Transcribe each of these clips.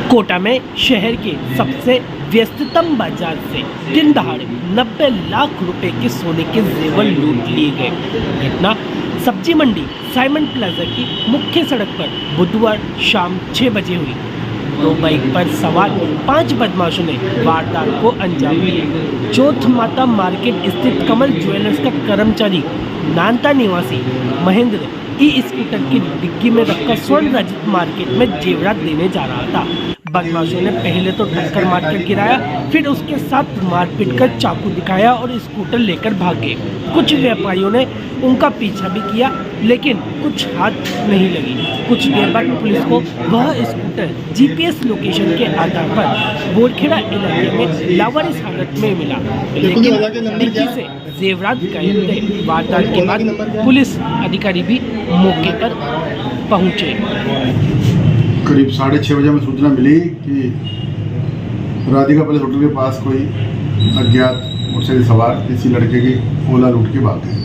कोटा में शहर के सबसे व्यस्ततम बाजार से दिन दहाड़े 90 लाख रुपए के सोने के जेवर लूट लिए गए। घटना सब्जी मंडी साइमन प्लाजा की मुख्य सड़क पर बुधवार शाम 6 बजे हुई। दो बाइक पर सवार 5 बदमाशों ने वारदात को अंजाम दिया। चौथ माता मार्केट स्थित कमल ज्वेलर्स का कर्मचारी नानता निवासी महेंद्र स्कूटर की डिग्गी में रखकर स्वर्ण रजत मार्केट में जेवरात देने जा रहा था। बदमाशों ने पहले तो टक्कर मारकर गिराया, फिर उसके साथ मारपीट कर चाकू दिखाया और स्कूटर लेकर भागे। कुछ व्यापारियों ने उनका पीछा भी किया, लेकिन कुछ हाथ नहीं लगी। कुछ देर बाद पुलिस को वह स्कूटर जीपीएस लोकेशन के आधार पर बोरखेड़ा इलाके में लावारिस हालत में मिला, लेकिन डिग्गी से जेवरात गायब थे। वारदात के बाद पुलिस अधिकारी भी मौके पर पहुंचे। करीब 6:30 बजे हमें सूचना मिली कि राधिका पैलेस होटल के पास कोई अज्ञात मोटरसाइकिल सवार किसी लड़के की ओला लूट के भाग गए।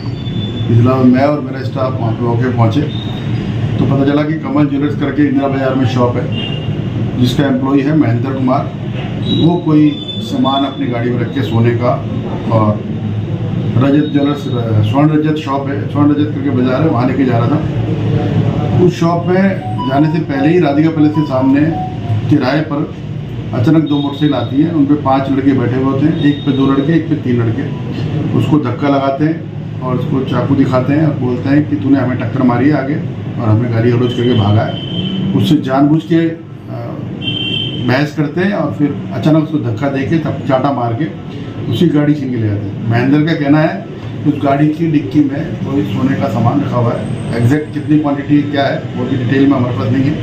इसलिए मैं और मेरा स्टाफ वहाँ पे मौके पहुँचे तो पता चला कि कमल ज्वेलर्स करके इंदिरा बाजार में शॉप है, जिसका एम्प्लॉई है महेंद्र कुमार। वो कोई सामान अपनी गाड़ी में रख के सोने का, और रजत ज्वेलर्स स्वर्ण रजत शॉप है, स्वर्ण रजत करके बाजार है, वहाँ लेके जा रहा था। उस शॉप में जाने से पहले ही राधिका पैलेस के सामने किराए पर अचानक 2 मोटरसाइकिल आती हैं। उन पे 5 लड़के बैठे हुए होते हैं, एक पे 2 लड़के, एक पे 3 लड़के। उसको धक्का लगाते हैं और उसको चाकू दिखाते हैं और बोलते हैं कि तूने हमें टक्कर मारी है आगे और हमें गाड़ी अवरोध करके भागा है। उससे जानबूझ के बहस करते हैं और फिर अचानक उसको धक्का दे के तब चाटा मार के उसी गाड़ी छीन के ले जाते हैं। महेंद्र का कहना है उस गाड़ी की डिक्की में कोई सोने का सामान रखा हुआ है। एग्जैक्ट कितनी क्वांटिटी क्या है वो भी डिटेल में हमारे पास नहीं है,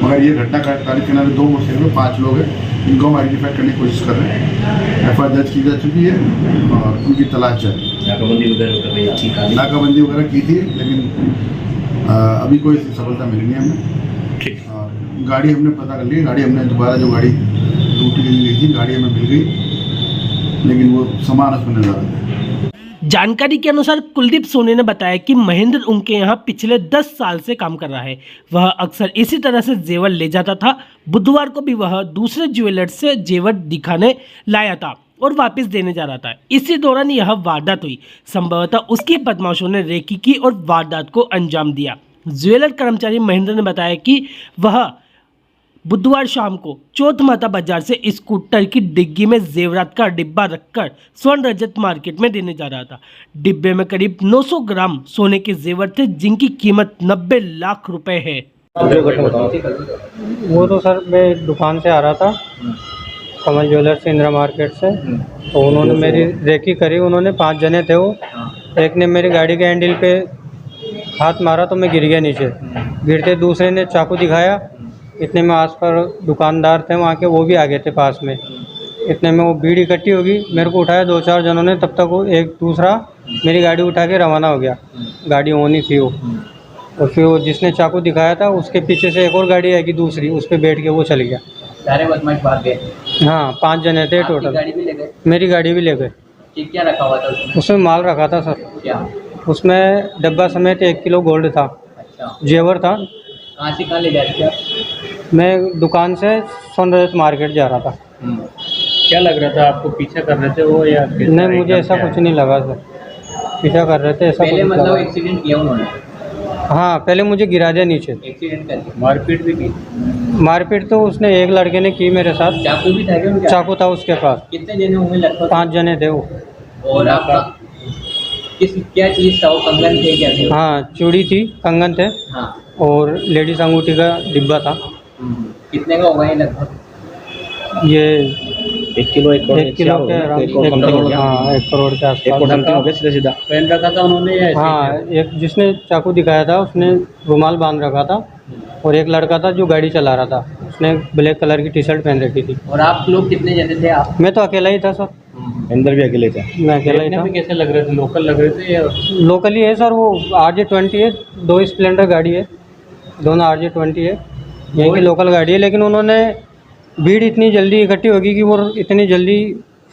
मगर ये घटना का तारीख के नाम 2 मोटरसाइकिल में 5 लोग हैं, इनको हम आइडेंटिफाई करने की कोशिश कर रहे हैं। एफआईआर दर्ज की जा चुकी है और उनकी तलाश है। नाकाबंदी वगैरह की थी, लेकिन अभी कोई सफलता मिली नहीं हमें। गाड़ी हमने पता कर ली, गाड़ी हमने दोबारा जो गाड़ी लूटी गई थी गाड़ी हमें मिल गई, लेकिन वो सामान उसमें नजर आता है। जानकारी के अनुसार कुलदीप सोनी ने बताया कि महेंद्र उनके यहाँ पिछले 10 साल से काम कर रहा है। वह अक्सर इसी तरह से जेवर ले जाता था। बुधवार को भी वह दूसरे ज्वेलर्स से जेवर दिखाने लाया था और वापस देने जा रहा था। इसी दौरान यह वारदात हुई। संभवतः उसकी बदमाशों ने रेकी की और वारदात को अंजाम दिया। ज्वेलर कर्मचारी महेंद्र ने बताया कि वह बुधवार शाम को चौथ माता बाजार से स्कूटर की डिग्गी में जेवरात का डिब्बा रखकर स्वर्ण रजत मार्केट में देने जा रहा था। डिब्बे में करीब 900 ग्राम सोने के जेवर थे, जिनकी कीमत 90 लाख रुपए है। वो तो सर मैं दुकान से आ रहा था, कमल ज्वेलर्स से, इंदिरा मार्केट से। तो उन्होंने मेरी रेकी करी। उन्होंने 5 जने थे वो। एक ने मेरी गाड़ी के हैंडल पे हाथ मारा तो मैं गिर गया नीचे। गिरते दूसरे ने चाकू दिखाया। इतने में आस पर दुकानदार थे वहाँ के, वो भी आ गए थे पास में। इतने में वो भीड़ इकट्ठी होगी, मेरे को उठाया 2-4 जनों ने। तब तक वो एक दूसरा मेरी गाड़ी उठा के रवाना हो गया। गाड़ी होनी थी वो। और फिर वो जिसने चाकू दिखाया था उसके पीछे से एक और गाड़ी आएगी दूसरी, उस पर बैठ के वो चल गया। सारे बदमाश भाग गए? हाँ, 5 जने थे टोटल। गाड़ी भी ले गए? मेरी गाड़ी भी ले गए। क्या रखा हुआ था उसमें? उसमें माल रखा था सर। क्या उसमें डब्बा समेत 1 किलो गोल्ड था। अच्छा, जेवर था। कहाँ से कहाँ ले जा रहे थे आप? मैं दुकान से स्वर्ण रजत मार्केट जा रहा था। क्या लग रहा था आपको, पीछा कर रहे थे वो या नहीं, मुझे ऐसा कुछ नहीं लगा सर, पीछा कर रहे थे ऐसा पहले कुछ मतलब लगा। एक्सीडेंट किया उन्होंने? हाँ, पहले मुझे गिरा दिया नीचे। एक्सीडेंट करके मारपीट भी की? मारपीट तो उसने एक लड़के ने की मेरे साथ। चाकू भी था क्या उनके? चाकू था उसके पास। कितने जने होंगे लगभग? 5 जने थे वो। और आपका क्या चीज़ था वो? कंगन थे क्या थे? हाँ, चूड़ी थी, कंगन थे हाँ। और लेडीज अंगूठी का डिब्बा था। कितने का होगा ये लगभग? ये 1 किलो 1 करोड़ 1 किलो के अराउंड, 1 करोड़, हाँ 1 करोड़ के आसपास। सीधा पहन रखा था उन्होंने या ऐसे? हाँ, एक जिसने चाकू दिखाया था उसने रुमाल बांध रखा था, और एक लड़का था जो गाड़ी चला रहा था, उसने ब्लैक कलर की टी-शर्ट पहन रखी थी। और आप लोग कितने जने थे आप? मैं तो अकेला ही था सर। अंदर भी अकेले थे? मैं अकेला ही था। कैसे लग रहे थे, लोकल लग रहे थे या? लोकल ही है सर। वो RJ20 है, 2 स्प्लेंडर गाड़ी है, दोनों RJ20 है, यहीं की लोकल गाड़ी है। लेकिन उन्होंने भीड़ इतनी जल्दी इकट्ठी होगी कि वो इतनी जल्दी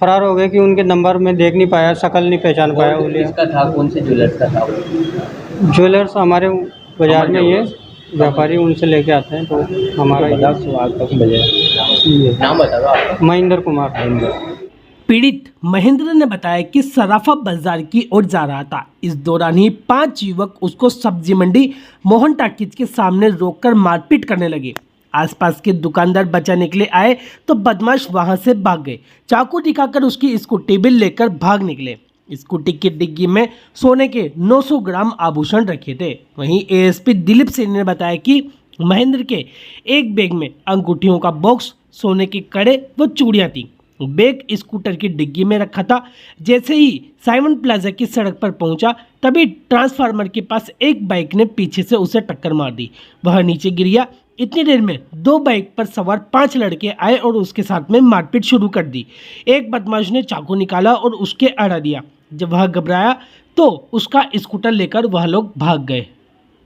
फरार हो गए कि उनके नंबर में देख नहीं पाया, शक्ल नहीं पहचान पाया। किसका था? कौन से ज्वेलर्स का था वो? ज्वेलर्स हमारे बाजार में ही है, व्यापारी उनसे लेके आते हैं, तो हमारा ये नाम बता दो आपका। महेंद्र कुमार। पीड़ित महेंद्र ने बताया कि सराफा बाजार की ओर जा रहा था। इस दौरान ही 5 युवक उसको सब्जी मंडी मोहन टाकीज के सामने रोककर मारपीट करने लगे। आसपास के दुकानदार बचाने के लिए आए तो बदमाश वहां से भाग गए। चाकू दिखाकर उसकी स्कूटी भी लेकर भाग निकले। स्कूटी की डिग्गी में सोने के 900 ग्राम आभूषण रखे थे। वहीं एएसपी दिलीप सिंह ने बताया कि महेंद्र के एक बैग में अंगूठियों का बॉक्स, सोने के कड़े व चूड़ियां थी। बैग स्कूटर की डिग्गी में रखा था। जैसे ही साइमन प्लाजा की सड़क पर पहुंचा तभी ट्रांसफार्मर के पास एक बाइक ने पीछे से उसे टक्कर मार दी। वह नीचे गिर गया। इतनी देर में 2 बाइक पर सवार 5 लड़के आए और उसके साथ में मारपीट शुरू कर दी। एक बदमाश ने चाकू निकाला और उसके अड़ा दिया। जब वह घबराया तो उसका स्कूटर लेकर वह लोग भाग गए।